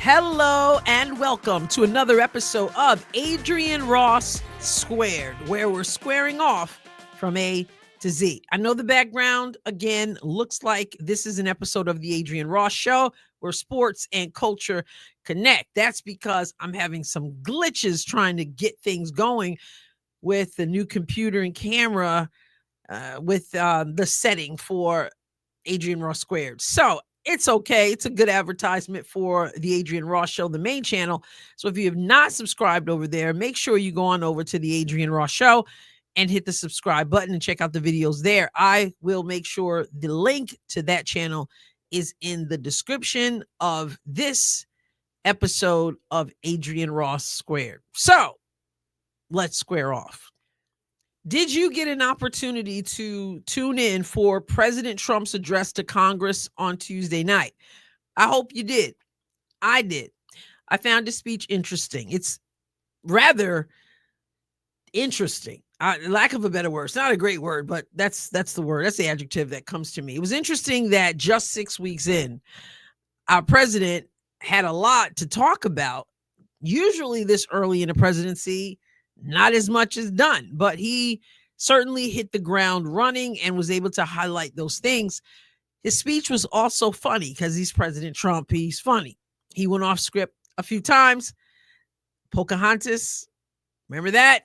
Hello and welcome to another episode of Adrienne Ross Squared, where we're squaring off from A to Z. I know the background, again, looks like this is an episode of the Adrienne Ross Show where sports and culture connect. That's because I'm having some glitches trying to get things going with the new computer and camera with the setting for Adrienne Ross Squared. So it's okay. It's a good advertisement for the Adrienne Ross Show, the main channel. So if you have not subscribed over there, make sure you go on over to the Adrienne Ross Show and hit the subscribe button and check out the videos there. I will make sure the link to that channel is in the description of this episode of Adrienne Ross Squared. So let's square off. Did you get an opportunity to tune in for President Trump's address to Congress on Tuesday night? I hope you did. I did. I found his speech interesting. It's rather interesting. Lack of a better word. It's not a great word, but that's the word. That's the adjective that comes to me. It was interesting that just 6 weeks in, our president had a lot to talk about. Usually this early in the presidency, not as much is done, but he certainly hit the ground running and was able to highlight those things. His speech was also funny because he's President Trump. He's funny. He went off script a few times. Pocahontas, remember that?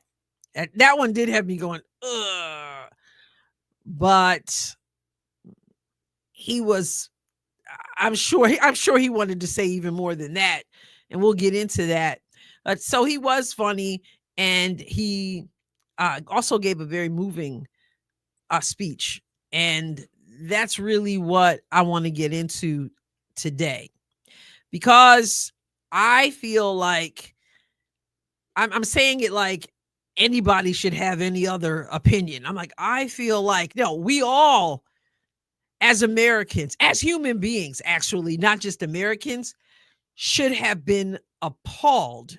That one did have me going, ugh. But he was, I'm sure he wanted to say even more than that. And we'll get into that. So he was funny. And he also gave a very moving speech. And that's really what I want to get into today. Because I feel like I'm saying it like anybody should have any other opinion. I'm like, I feel like, no, we all, as Americans, as human beings, actually, not just Americans, should have been appalled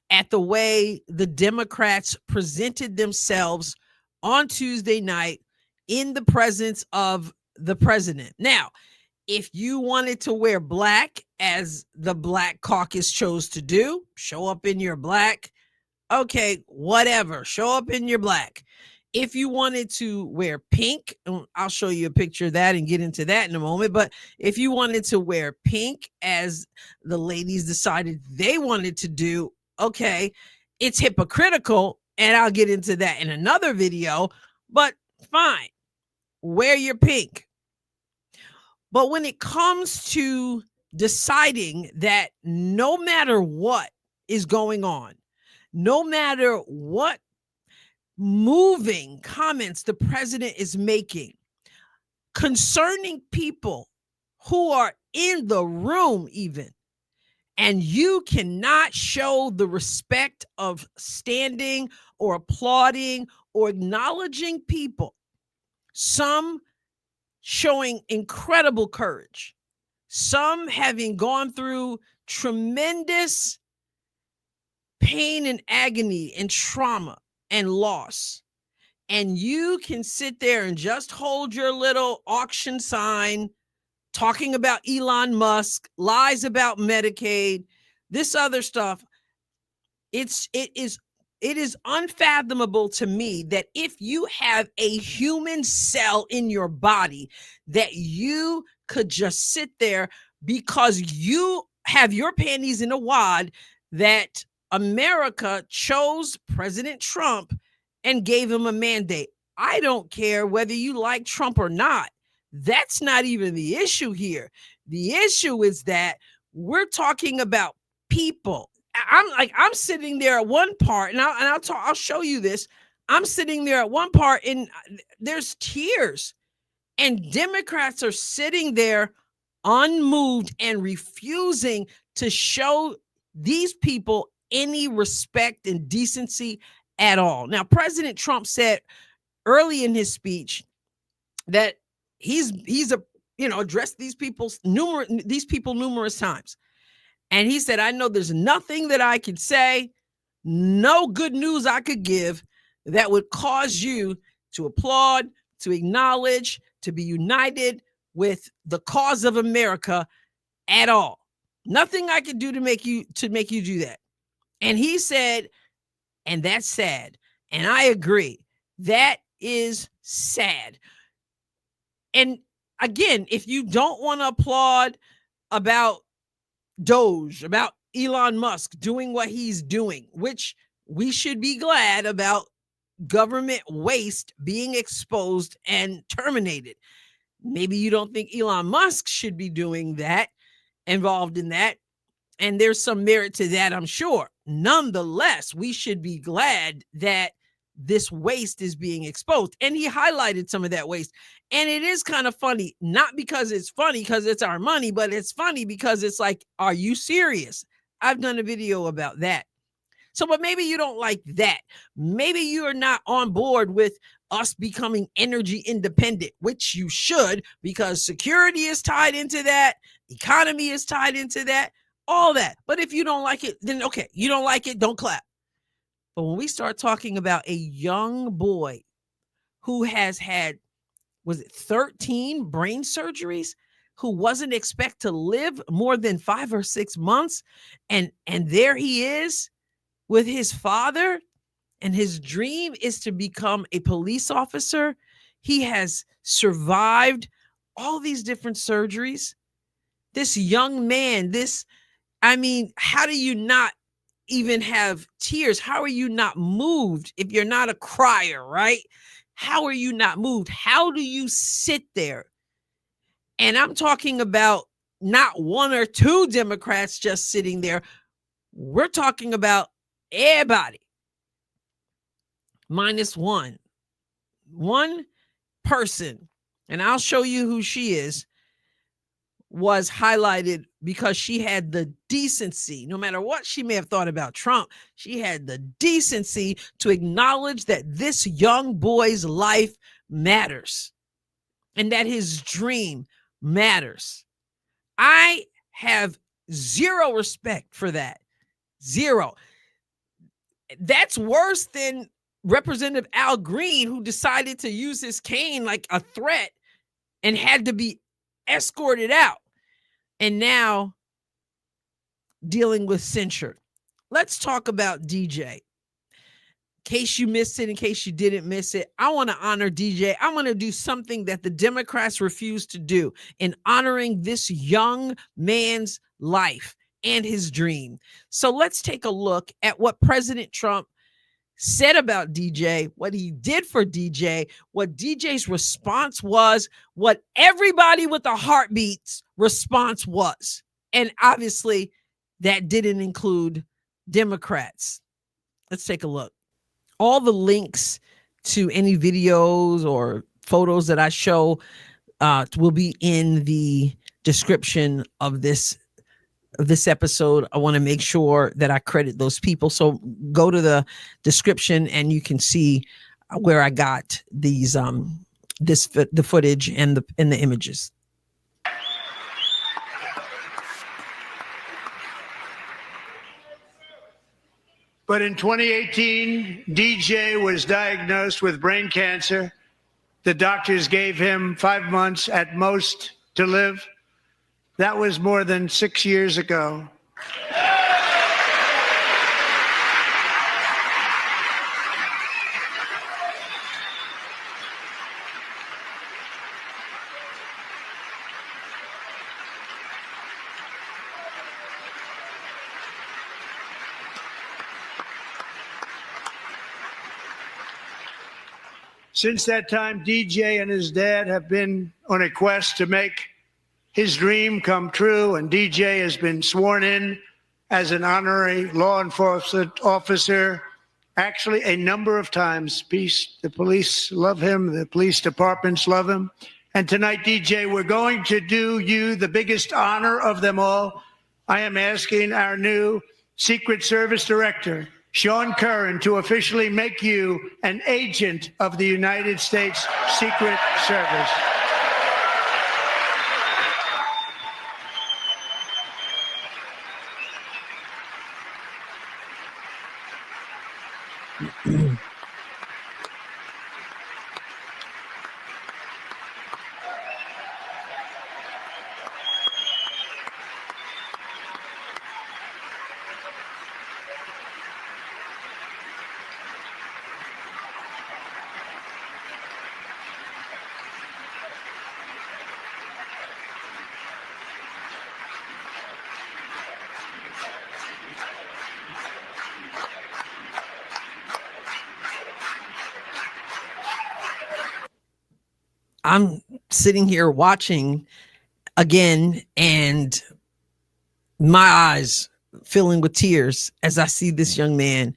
at the way the Democrats presented themselves on Tuesday night in the presence of the president. Now, if you wanted to wear black, as the Black Caucus chose to do, show up in your black, okay, whatever, show up in your black. If you wanted to wear pink, I'll show you a picture of that and get into that in a moment. But if you wanted to wear pink, as the ladies decided they wanted to do, okay, it's hypocritical, and I'll get into that in another video, but fine, wear your pink. But when it comes to deciding that no matter what is going on, no matter what moving comments the president is making concerning people who are in the room even, and you cannot show the respect of standing or applauding or acknowledging people, some showing incredible courage, some having gone through tremendous pain and agony and trauma and loss. And you can sit there and just hold your little auction sign talking about Elon Musk, lies about Medicaid, this other stuff. It is unfathomable to me that if you have a human cell in your body, that you could just sit there because you have your panties in a wad, that America chose President Trump and gave him a mandate. I don't care whether you like Trump or not. That's not even the issue here. The issue is that we're talking about people. I'm sitting there at one part, and I'll show you this. I'm sitting there at one part, and there's tears, and Democrats are sitting there unmoved and refusing to show these people any respect and decency at all. Now, President Trump said early in his speech that he's addressed these people numerous times. And he said, I know there's nothing that I could say, no good news I could give that would cause you to applaud, to acknowledge, to be united with the cause of America at all. Nothing I could do to make you do that. And he said, and that's sad. And I agree. That is sad. And again, if you don't want to applaud about Doge, about Elon Musk doing what he's doing, which we should be glad about, government waste being exposed and terminated. Maybe you don't think Elon Musk should be doing that, involved in that. And there's some merit to that, I'm sure. Nonetheless, we should be glad that this waste is being exposed. And he highlighted some of that waste. And it is kind of funny, not because it's funny because it's our money, but it's funny because it's like, are you serious? I've done a video about that. So, but maybe you don't like that. Maybe you are not on board with us becoming energy independent, which you should, because security is tied into that. Economy is tied into that, all that. But if you don't like it, then okay, you don't like it, don't clap. But when we start talking about a young boy who has had, was it 13 brain surgeries, who wasn't expect to live more than 5 or 6 months, and there he is with his father, and his dream is to become a police officer. He has survived all these different surgeries. This young man, how do you not even have tears? How are you not moved if you're not a crier, right? How are you not moved? How do you sit there? And I'm talking about not one or two Democrats just sitting there. We're talking about everybody. Minus one person, and I'll show you who she is, was highlighted because she had the decency, no matter what she may have thought about Trump, she had the decency to acknowledge that this young boy's life matters and that his dream matters. I have zero respect for that. Zero. That's worse than Representative Al Green, who decided to use his cane like a threat and had to be escorted out, and now dealing with censure. Let's talk about DJ. In case you missed it, in case you didn't miss it, I want to honor DJ. I want to do something that the Democrats refuse to do in honoring this young man's life and his dream. So let's take a look at what President Trump said about DJ, what he did for DJ, what DJ's response was, what everybody with a heartbeat's response was. And obviously, that didn't include Democrats. Let's take a look. All the links to any videos or photos that I show will be in the description of this episode. I want to make sure that I credit those people. So go to the description and you can see where I got these the footage and the images. But in 2018, DJ was diagnosed with brain cancer. The doctors gave him 5 months at most to live. That was more than 6 years ago. Since that time, DJ and his dad have been on a quest to make his dream come true, and DJ has been sworn in as an honorary law enforcement officer, actually a number of times. The police love him, the police departments love him. And tonight, DJ, we're going to do you the biggest honor of them all. I am asking our new Secret Service Director, Sean Curran, to officially make you an agent of the United States Secret Service. I'm sitting here watching again, and my eyes filling with tears as I see this young man,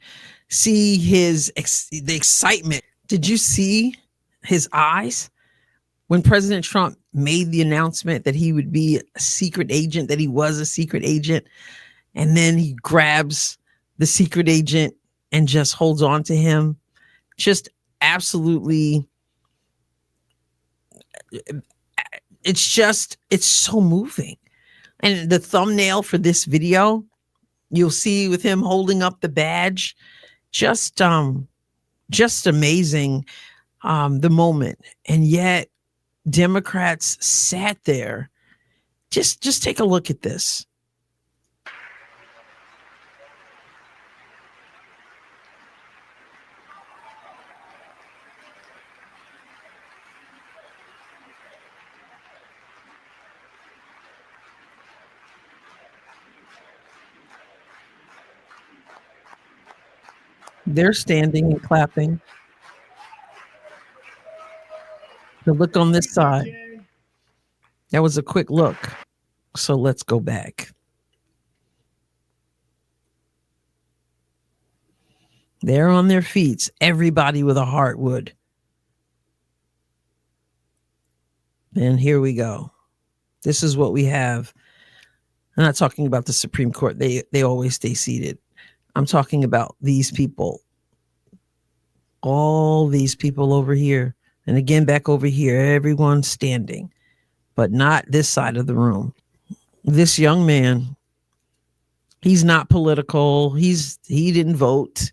see the excitement. Did you see his eyes when President Trump made the announcement that he would be a secret agent, that he was a secret agent, and then he grabs the secret agent and just holds on to him? Just absolutely, it's so moving. And the thumbnail for this video, you'll see with him holding up the badge, just amazing, the moment. And yet Democrats sat there. Just take a look at this. They're standing and clapping. The look on this side. That was a quick look. So let's go back. They're on their feet. Everybody with a heart would. And here we go. This is what we have. I'm not talking about the Supreme Court. They always stay seated. I'm talking about these people. All these people over here. And again, back over here, everyone standing, but not this side of the room. This young man, he's not political. He didn't vote.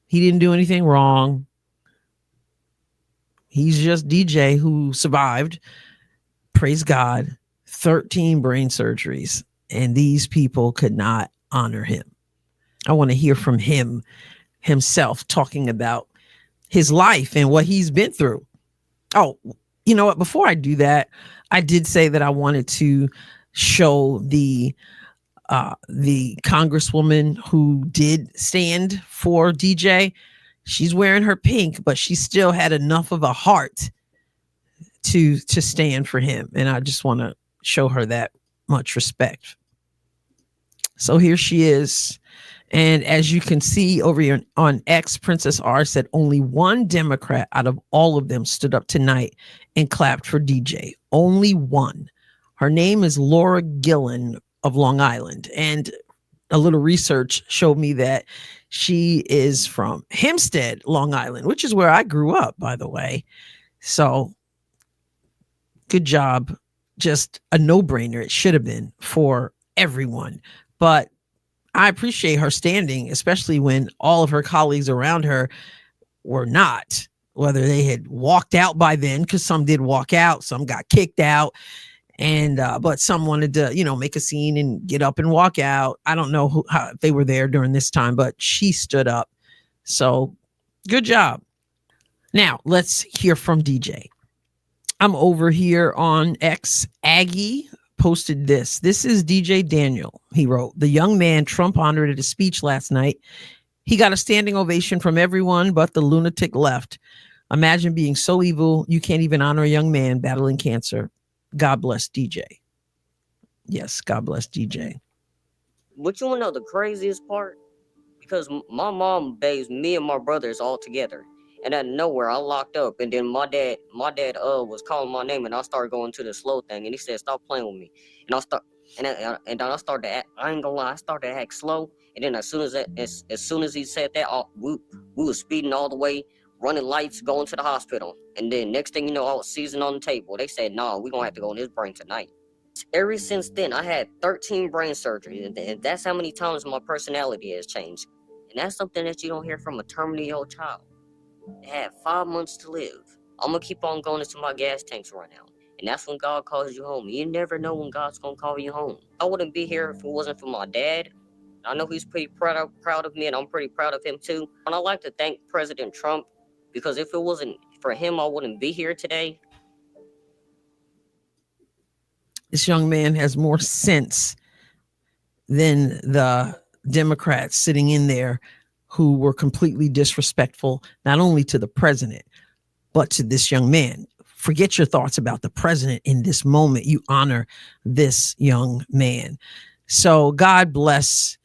He didn't do anything wrong. He's just DJ who survived, praise God, 13 brain surgeries. And these people could not honor him. I want to hear from him himself talking about his life and what he's been through. Oh, you know what? Before I do that, I did say that I wanted to show the congresswoman who did stand for DJ. She's wearing her pink, but she still had enough of a heart to stand for him. And I just want to show her that much respect. So here she is. And as you can see over here on X, Princess R said only one Democrat out of all of them stood up tonight and clapped for DJ. Only one. Her name is Laura Gillen of Long Island. And a little research showed me that she is from Hempstead, Long Island, which is where I grew up, by the way. So good job. Just a no-brainer. It should have been for everyone. But I appreciate her standing, especially when all of her colleagues around her were not, whether they had walked out by then, because some did walk out, some got kicked out, and but some wanted to, make a scene and get up and walk out. I don't know how they were there during this time, but she stood up. So good job. Now let's hear from DJ. I'm over here on X. Aggie posted this. This is DJ Daniel. He wrote, the young man Trump honored at his speech last night. He got a standing ovation from everyone but the lunatic left. Imagine being so evil you can't even honor a young man battling cancer. God bless DJ. Yes, God bless DJ. But you want to know the craziest part? Because my mom bathes me and my brothers all together. And out of nowhere, I locked up, and then my dad was calling my name, and I started going to the slow thing, and he said, "Stop playing with me." And then I started to act, I ain't gonna lie, I started to act slow, and then as soon as he said that, we was speeding all the way, running lights, going to the hospital, and then next thing you know, I was seizing on the table. They said, "Nah, we gonna have to go in his brain tonight." Ever since then, I had 13 brain surgeries, and that's how many times my personality has changed, and that's something that you don't hear from a terminally ill child. They had 5 months to live. I'm gonna keep on going until my gas tanks run out. And that's when God calls you home. You never know when God's gonna call you home. I wouldn't be here if it wasn't for my dad. I know he's pretty proud of me, and I'm pretty proud of him too. And I'd like to thank President Trump, because if it wasn't for him, I wouldn't be here today. This young man has more sense than the Democrats sitting in there who were completely disrespectful, not only to the president, but to this young man. forget your thoughts about the president in this moment. You honor this young man. So God bless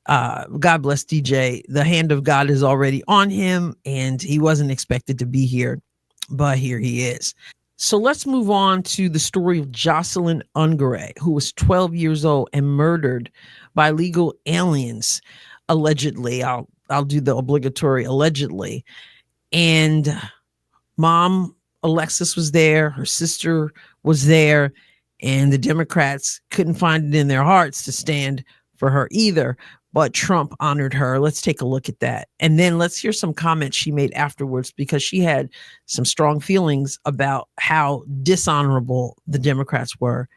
DJ. The hand of God is already on him, and he wasn't expected to be here, but here he is. So let's move on to the story of Jocelyn Ungare, who was 12 years old and murdered by illegal aliens, allegedly. I'll do the obligatory allegedly. And mom, Alexis, was there. Her sister was there. And the Democrats couldn't find it in their hearts to stand for her either. But Trump honored her. Let's take a look at that. And then let's hear some comments she made afterwards, because she had some strong feelings about how dishonorable the Democrats were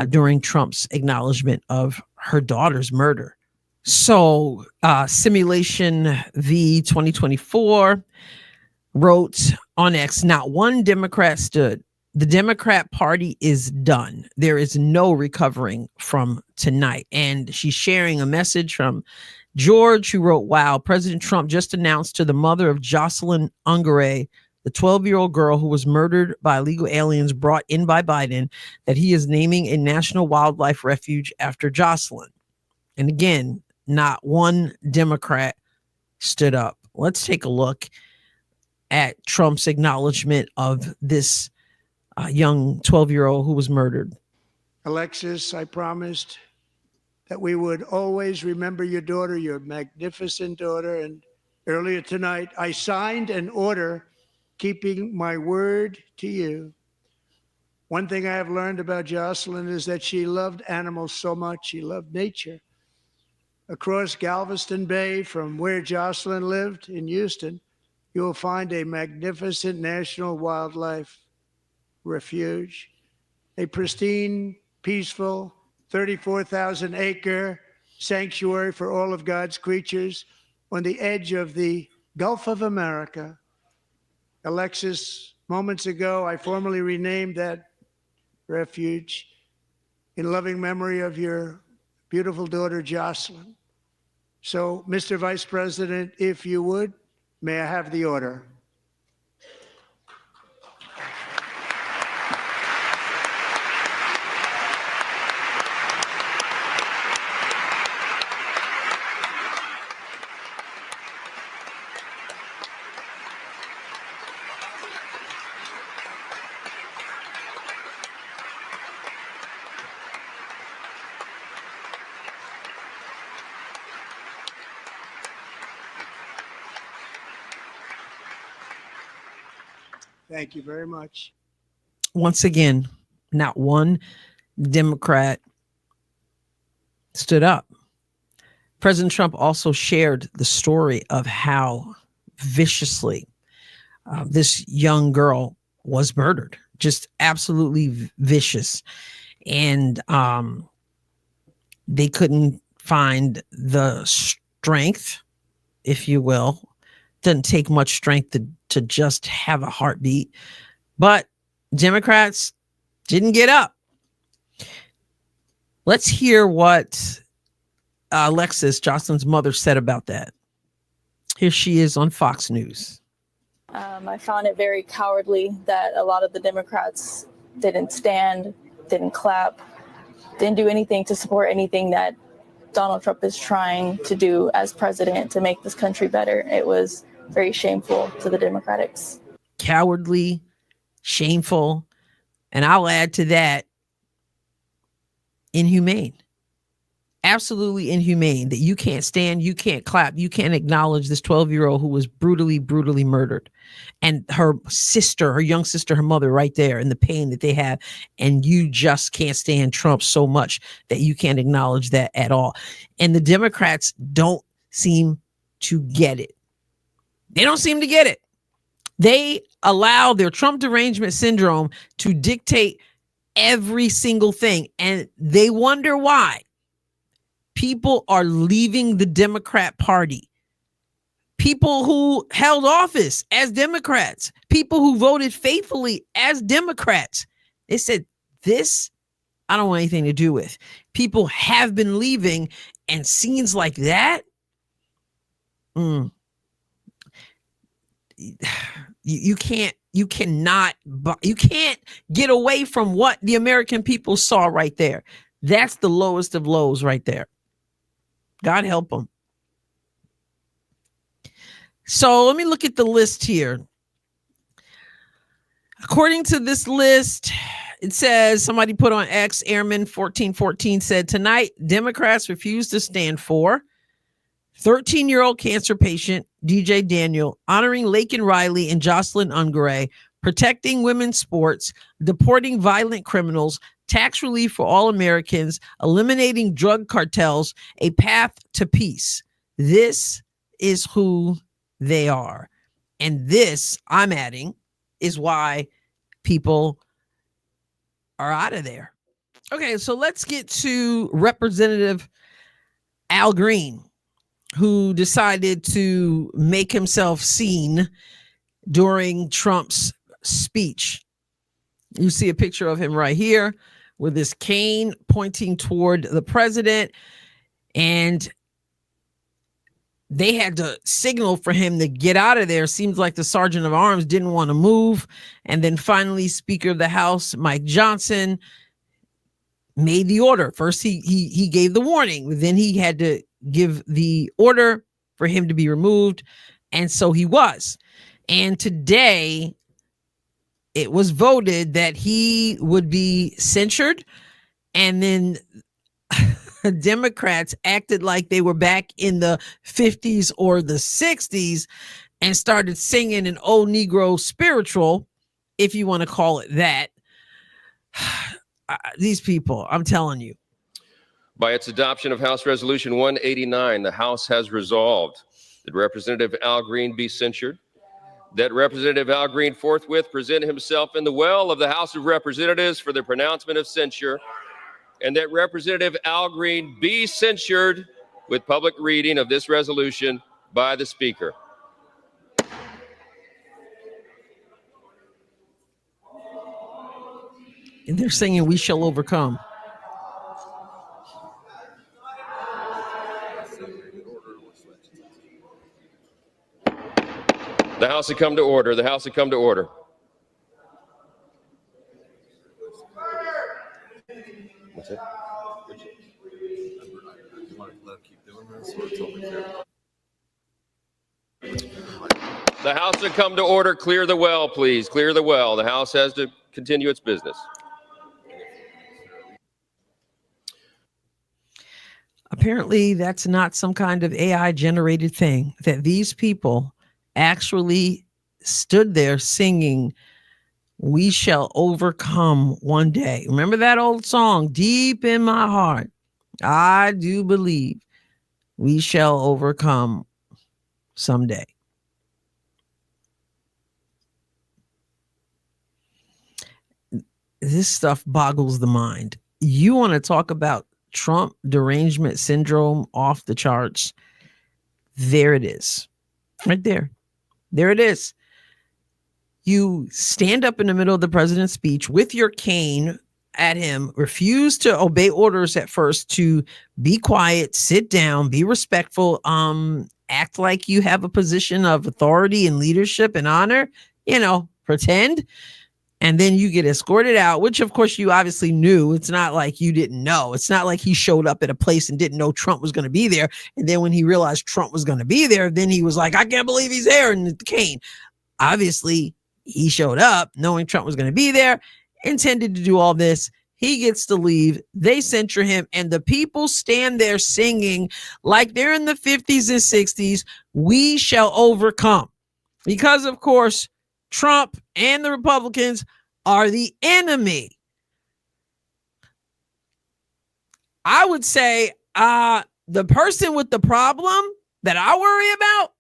during Trump's acknowledgement of her daughter's murder. So Simulation V 2024 wrote on X, not one Democrat stood. The Democrat Party is done. There is no recovering from tonight. And she's sharing a message from George, who wrote, wow, President Trump just announced to the mother of Jocelyn Ungare, the 12-year-old girl who was murdered by illegal aliens brought in by Biden, that he is naming a national wildlife refuge after Jocelyn. And again, not one Democrat stood up. Let's take a look at Trump's acknowledgement of this young 12-year-old who was murdered. Alexis, I promised that we would always remember your daughter, your magnificent daughter. And earlier tonight, I signed an order keeping my word to you. One thing I have learned about Jocelyn is that she loved animals so much. She loved nature. Across Galveston Bay, from where Jocelyn lived in Houston, you will find a magnificent national wildlife refuge, a pristine, peaceful, 34,000-acre sanctuary for all of God's creatures on the edge of the Gulf of America. Alexis, moments ago, I formally renamed that refuge in loving memory of your beautiful daughter, Jocelyn. So, Mr. Vice President, if you would, may I have the order? Thank you very much. Once again, not one Democrat stood up. President Trump also shared the story of how viciously this young girl was murdered, just absolutely vicious. And they couldn't find the strength, if you will. Doesn't take much strength to just have a heartbeat. But Democrats didn't get up. Let's hear what Alexis, Jocelyn's mother, said about that. Here she is on Fox News. I found it very cowardly that a lot of the Democrats didn't stand, didn't clap, didn't do anything to support anything that Donald Trump is trying to do as president to make this country better. It was very shameful to the Democrats. Cowardly, shameful, and I'll add to that, inhumane. Absolutely inhumane that you can't stand, you can't clap, you can't acknowledge this 12-year-old who was brutally, brutally murdered. And her sister, her young sister, her mother right there, and the pain that they have. And you just can't stand Trump so much that you can't acknowledge that at all. And the Democrats don't seem to get it. They don't seem to get it. They allow their Trump derangement syndrome to dictate every single thing. And they wonder why people are leaving the Democrat Party. People who held office as Democrats, people who voted faithfully as Democrats. They said, this, I don't want anything to do with. People have been leaving, and scenes like that, You can't get away from what the American people saw right there. That's the lowest of lows right there. God help them. So let me look at the list here. According to this list, it says, somebody put on X, Airman 1414 said, tonight, Democrats refuse to stand for 13-year-old cancer patient DJ Daniel, honoring Laken Riley and Jocelyn Ungare, protecting women's sports, deporting violent criminals, tax relief for all Americans, eliminating drug cartels, a path to peace. This is who they are. And this, I'm adding, is why people are out of there. Okay, so let's get to Representative Al Green, who decided to make himself seen during Trump's speech. You see a picture of him right here with his cane pointing toward the president, and they had to signal for him to get out of there. Seems like the sergeant of arms didn't want to move. And then finally, Speaker of the House, Mike Johnson, made the order. First, he gave the warning. Then he had to give the order for him to be removed. And so he was. And today, it was voted that he would be censured. And then Democrats acted like they were back in the 50s or the 60s and started singing an old Negro spiritual, if you want to call it that. These people, I'm telling you. By its adoption of House Resolution 189, the House has resolved that Representative Al Green be censured, that Representative Al Green forthwith present himself in the well of the House of Representatives for the pronouncement of censure, and that Representative Al Green be censured with public reading of this resolution by the Speaker. And they're singing, "We shall overcome." The House had come to order. The House had come to order. What's it? The House had come to order. Clear the well, please. Clear the well. The House has to continue its business. Apparently, that's not some kind of AI generated thing, that these people actually stood there singing, "We shall overcome one day." Remember that old song, "Deep in my heart, I do believe we shall overcome someday." This stuff boggles the mind. You want to talk about Trump derangement syndrome off the charts? There it is. Right there. There it is. You stand up in the middle of the president's speech with your cane at him, refuse to obey orders at first to be quiet, sit down, be respectful, act like you have a position of authority and leadership and honor, pretend. And then you get escorted out, which of course you obviously knew. It's not like you didn't know. It's not like he showed up at a place and didn't know Trump was going to be there. And then when he realized Trump was going to be there, then he was like, "I can't believe he's there," and the cane. Obviously, he showed up knowing Trump was going to be there, intended to do all this. He gets to leave. They censure him. And the people stand there singing like they're in the 50s and 60s, "We shall overcome." Because, of course, Trump and the Republicans are the enemy. I would say the person with the problem that I worry about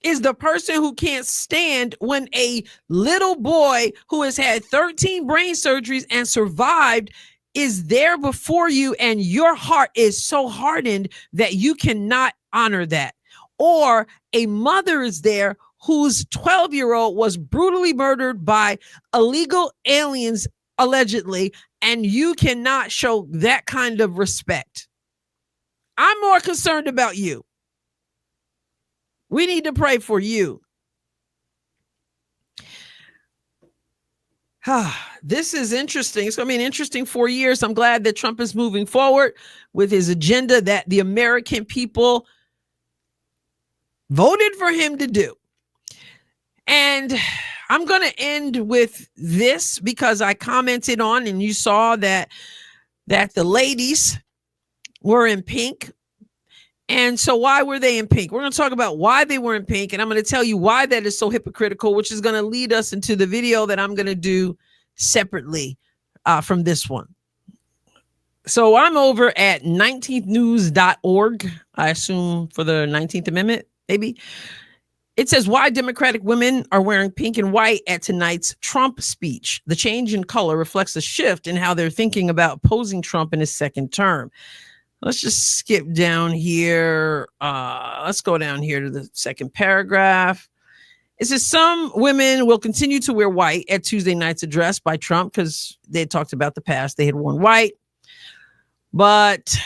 is the person who can't stand when a little boy who has had 13 brain surgeries and survived is there before you, and your heart is so hardened that you cannot honor that. Or a mother is there whose 12-year-old was brutally murdered by illegal aliens, allegedly, and you cannot show that kind of respect. I'm more concerned about you. We need to pray for you. This is interesting. It's going to be an interesting 4 years. I'm glad that Trump is moving forward with his agenda that the American people voted for him to do. And I'm going to end with this because I commented on, and you saw that the ladies were in pink. And so why were they in pink? We're going to talk about why they were in pink, and I'm going to tell you why that is so hypocritical, which is going to lead us into the video that I'm going to do separately from this one. So I'm over at 19thnews.org, I assume for the 19th Amendment, maybe. It says why Democratic women are wearing pink and white at tonight's Trump speech. The change in color reflects a shift in how they're thinking about opposing Trump in his second term. Let's just skip down here. Let's go down here to the second paragraph. It says some women will continue to wear white at Tuesday night's address by Trump because they had talked about the past. They had worn white. But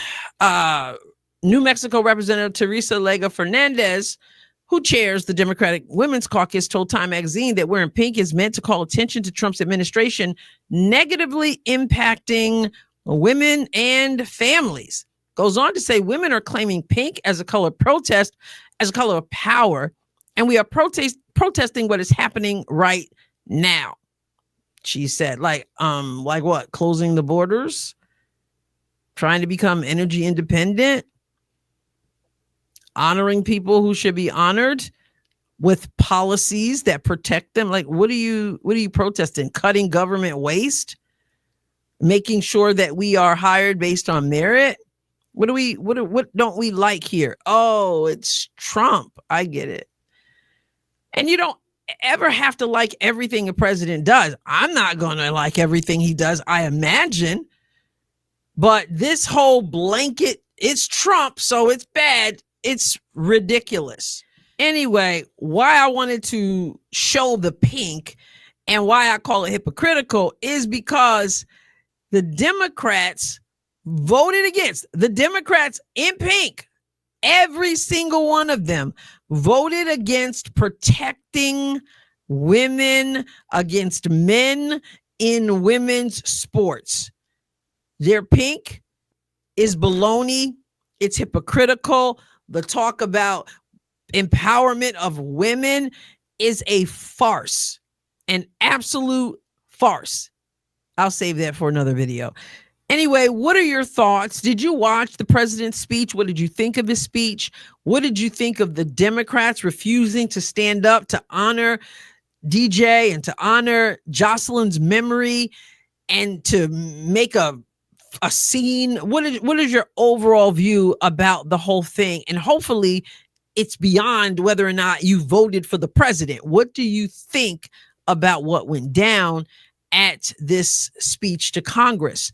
New Mexico Representative Teresa Lega Fernandez, who chairs the Democratic Women's Caucus, told Time magazine that wearing pink is meant to call attention to Trump's administration negatively impacting women and families. Goes on to say women are claiming pink as a color of protest, as a color of power, and we are protesting what is happening right now. She said, like what? Closing the borders, trying to become energy independent, honoring people who should be honored with policies that protect them. Like, what are you protesting? Cutting government waste, making sure that we are hired based on merit. What don't we like here? Oh, it's Trump. I get it. And you don't ever have to like everything a president does. I'm not going to like everything he does, I imagine. But this whole blanket, it's Trump, so it's bad. It's ridiculous. Anyway, why I wanted to show the pink and why I call it hypocritical is because the Democrats voted against. The Democrats in pink, every single one of them voted against protecting women against men in women's sports. Their pink is baloney. It's hypocritical. The talk about empowerment of women is a farce, an absolute farce. I'll save that for another video. Anyway, what are your thoughts? Did you watch the president's speech? What did you think of his speech? What did you think of the Democrats refusing to stand up to honor DJ and to honor Jocelyn's memory and to make a scene? What is your overall view about the whole thing? And hopefully it's beyond whether or not you voted for the president. What do you think about what went down at this speech to Congress?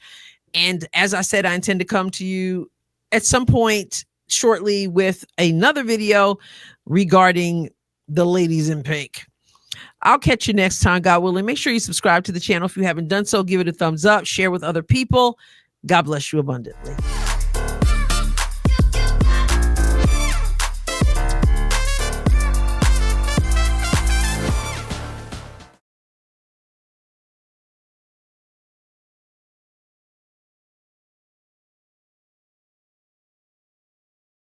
And as I said, I intend to come to you at some point shortly with another video regarding the ladies in pink. I'll catch you next time, God willing. Make sure you subscribe to the channel if you haven't done so. Give it a thumbs up, share with other people. God bless you abundantly.